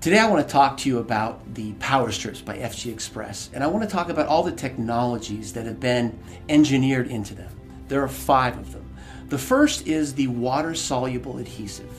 Today I want to talk to you about the power strips by Xpress, and I want to talk about all the technologies that have been engineered into them. There are 5 of them. The first is the water-soluble adhesive.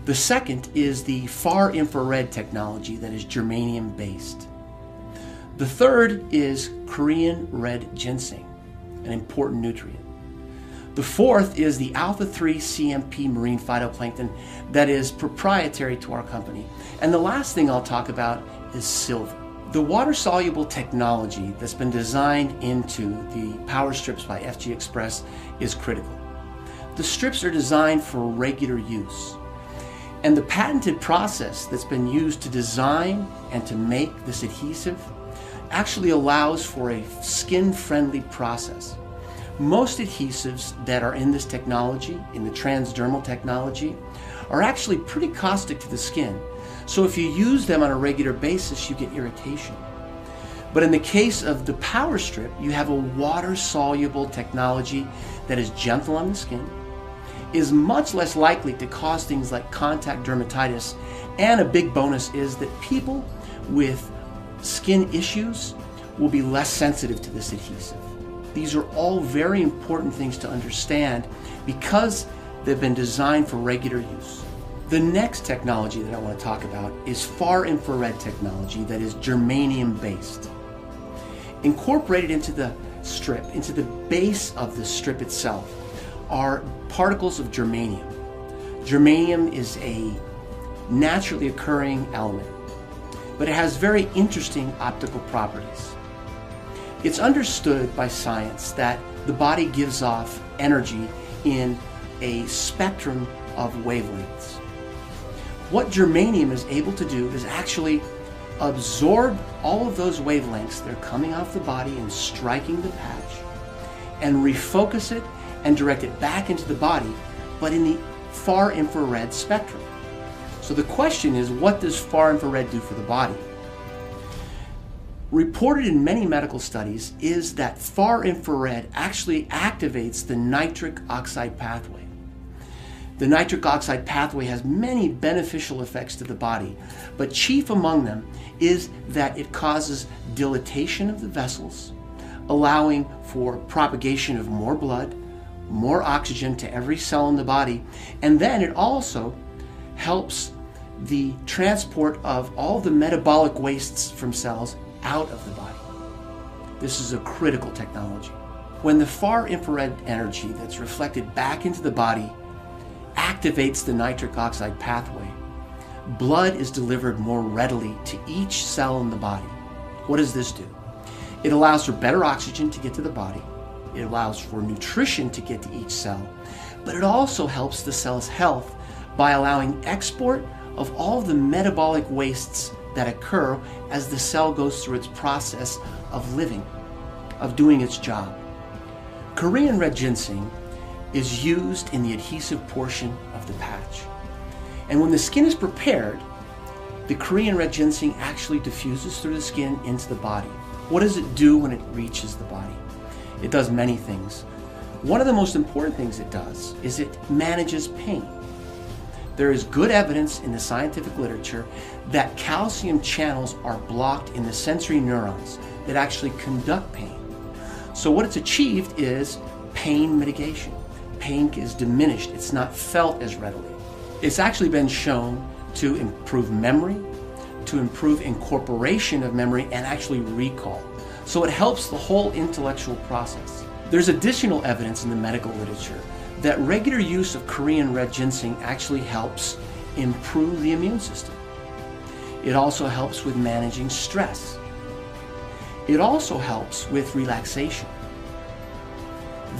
The second is the far infrared technology that is germanium based. The third is Korean red ginseng, an important nutrient. The fourth is the alpha-3 CMP marine phytoplankton that is proprietary to our company. And the last thing I'll talk about is silver. The water-soluble technology that's been designed into the power strips by Xpress is critical. The strips are designed for regular use. And the patented process that's been used to design and to make this adhesive actually allows for a skin-friendly process. Most adhesives that are in this technology, in the transdermal technology, are actually pretty caustic to the skin. So if you use them on a regular basis, you get irritation. But in the case of the power strip, you have a water-soluble technology that is gentle on the skin, is much less likely to cause things like contact dermatitis, and a big bonus is that people with skin issues will be less sensitive to this adhesive. These are all very important things to understand because they've been designed for regular use. The next technology that I want to talk about is far infrared technology that is germanium based. Incorporated into the strip, into the base of the strip itself, are particles of germanium. Germanium is a naturally occurring element, but it has very interesting optical properties. It's understood by science that the body gives off energy in a spectrum of wavelengths. What germanium is able to do is actually absorb all of those wavelengths that are coming off the body and striking the patch, and refocus it and direct it back into the body, but in the far infrared spectrum. So the question is, what does far infrared do for the body? Reported in many medical studies is that far infrared actually activates the nitric oxide pathway. The nitric oxide pathway has many beneficial effects to the body, but chief among them is that it causes dilatation of the vessels, allowing for propagation of more blood, more oxygen to every cell in the body, and then it also helps the transport of all the metabolic wastes from cells out of the body. This is a critical technology. When the far infrared energy that's reflected back into the body activates the nitric oxide pathway, blood is delivered more readily to each cell in the body. What does this do? It allows for better oxygen to get to the body. It allows for nutrition to get to each cell, but it also helps the cell's health by allowing export of all the metabolic wastes that occur as the cell goes through its process of living, of doing its job. Korean red ginseng is used in the adhesive portion of the patch. And when the skin is prepared, the Korean red ginseng actually diffuses through the skin into the body. What does it do when it reaches the body? It does many things. One of the most important things it does is it manages pain. There is good evidence in the scientific literature that calcium channels are blocked in the sensory neurons that actually conduct pain. So what it's achieved is pain mitigation. Pain is diminished. It's not felt as readily. It's actually been shown to improve memory, to improve incorporation of memory, and actually recall. So it helps the whole intellectual process. There's additional evidence in the medical literature that regular use of Korean red ginseng actually helps improve the immune system. It also helps with managing stress. It also helps with relaxation.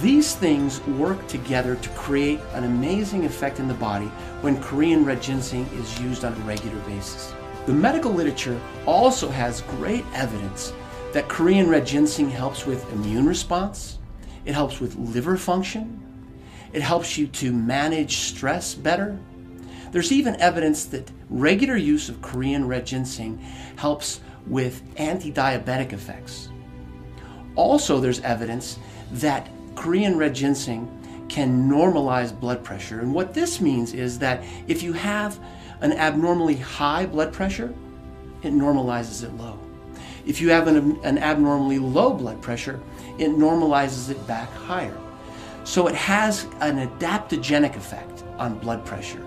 These things work together to create an amazing effect in the body when Korean red ginseng is used on a regular basis. The medical literature also has great evidence that Korean red ginseng helps with immune response, it helps with liver function, it helps you to manage stress better. There's even evidence that regular use of Korean red ginseng helps with anti-diabetic effects. Also, there's evidence that Korean red ginseng can normalize blood pressure. And what this means is that if you have an abnormally high blood pressure, it normalizes it low. If you have an abnormally low blood pressure, it normalizes it back higher. So it has an adaptogenic effect on blood pressure.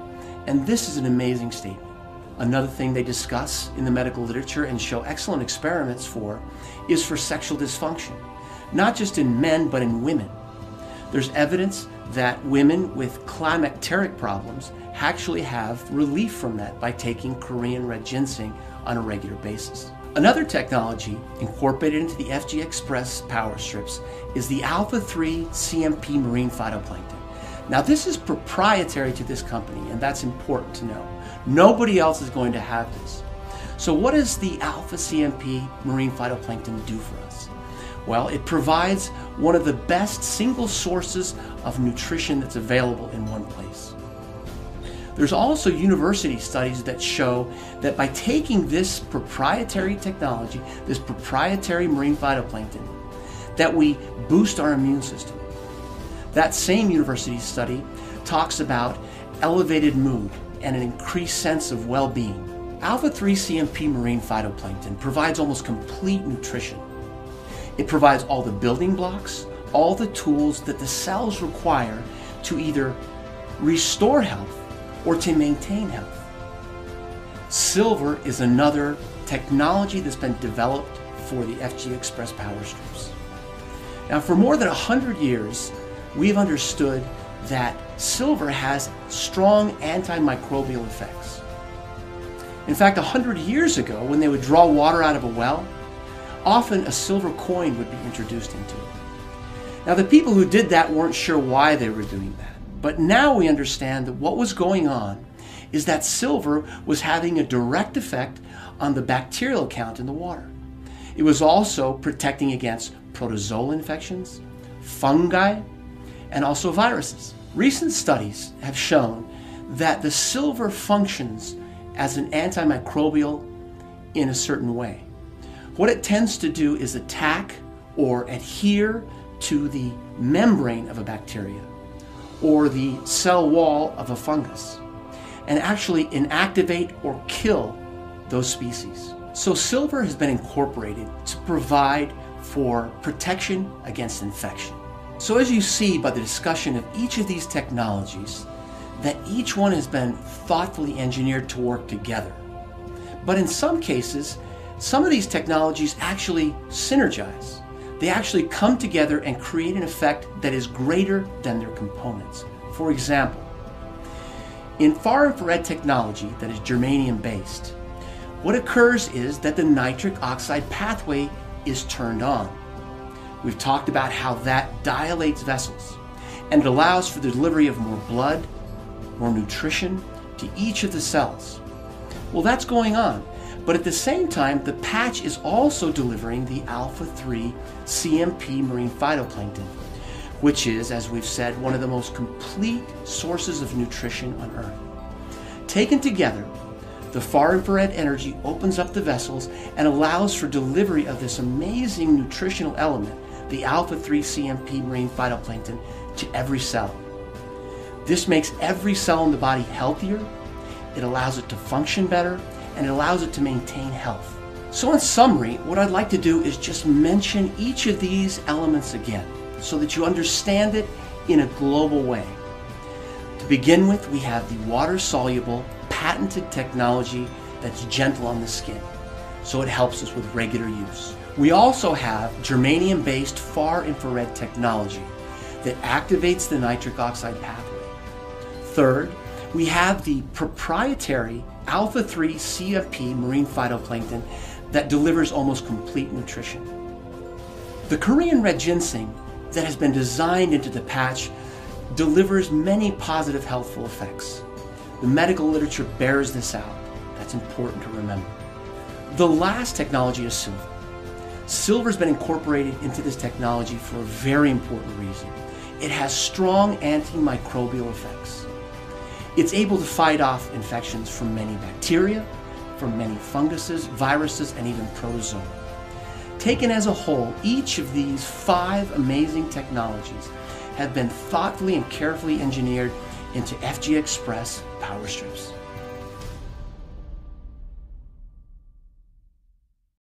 And this is an amazing statement. Another thing they discuss in the medical literature and show excellent experiments for is for sexual dysfunction, not just in men, but in women. There's evidence that women with climacteric problems actually have relief from that by taking Korean red ginseng on a regular basis. Another technology incorporated into the Xpress power strips is the alpha-3 CMP marine phytoplankton. Now this is proprietary to this company, and that's important to know. Nobody else is going to have this. So what does the alpha CMP marine phytoplankton do for us? Well, it provides one of the best single sources of nutrition that's available in one place. There's also university studies that show that by taking this proprietary technology, this proprietary marine phytoplankton, that we boost our immune system. That same university study talks about elevated mood and an increased sense of well-being. Alpha-3 CMP marine phytoplankton provides almost complete nutrition. It provides all the building blocks, all the tools that the cells require to either restore health or to maintain health. Silver is another technology that's been developed for the Xpress power strips. Now, for more than 100 years, we've understood that silver has strong antimicrobial effects. In fact, 100 years ago, when they would draw water out of a well, often a silver coin would be introduced into it. Now, the people who did that weren't sure why they were doing that. But now we understand that what was going on is that silver was having a direct effect on the bacterial count in the water. It was also protecting against protozoal infections, fungi, and also viruses. Recent studies have shown that the silver functions as an antimicrobial in a certain way. What it tends to do is attack or adhere to the membrane of a bacteria or the cell wall of a fungus, and actually inactivate or kill those species. So silver has been incorporated to provide for protection against infection. So as you see by the discussion of each of these technologies, that each one has been thoughtfully engineered to work together. But in some cases, some of these technologies actually synergize. They actually come together and create an effect that is greater than their components. For example, in far infrared technology that is germanium based, what occurs is that the nitric oxide pathway is turned on. We've talked about how that dilates vessels and it allows for the delivery of more blood, more nutrition to each of the cells. Well, that's going on. But at the same time, the patch is also delivering the alpha-3 CMP marine phytoplankton, which is, as we've said, one of the most complete sources of nutrition on Earth. Taken together, the far infrared energy opens up the vessels and allows for delivery of this amazing nutritional element, the alpha-3 CMP marine phytoplankton, to every cell. This makes every cell in the body healthier, it allows it to function better, and it allows it to maintain health. So in summary, what I'd like to do is just mention each of these elements again so that you understand it in a global way. To begin with, we have the water-soluble, patented technology that's gentle on the skin, so it helps us with regular use. We also have germanium-based far infrared technology that activates the nitric oxide pathway. Third, we have the proprietary alpha-3 CMP marine phytoplankton that delivers almost complete nutrition. The Korean red ginseng that has been designed into the patch delivers many positive healthful effects. The medical literature bears this out. That's important to remember. The last technology is silver. Silver has been incorporated into this technology for a very important reason. It has strong antimicrobial effects. It's able to fight off infections from many bacteria, from many funguses, viruses, and even protozoa. Taken as a whole, each of these 5 amazing technologies have been thoughtfully and carefully engineered into Xpress power strips.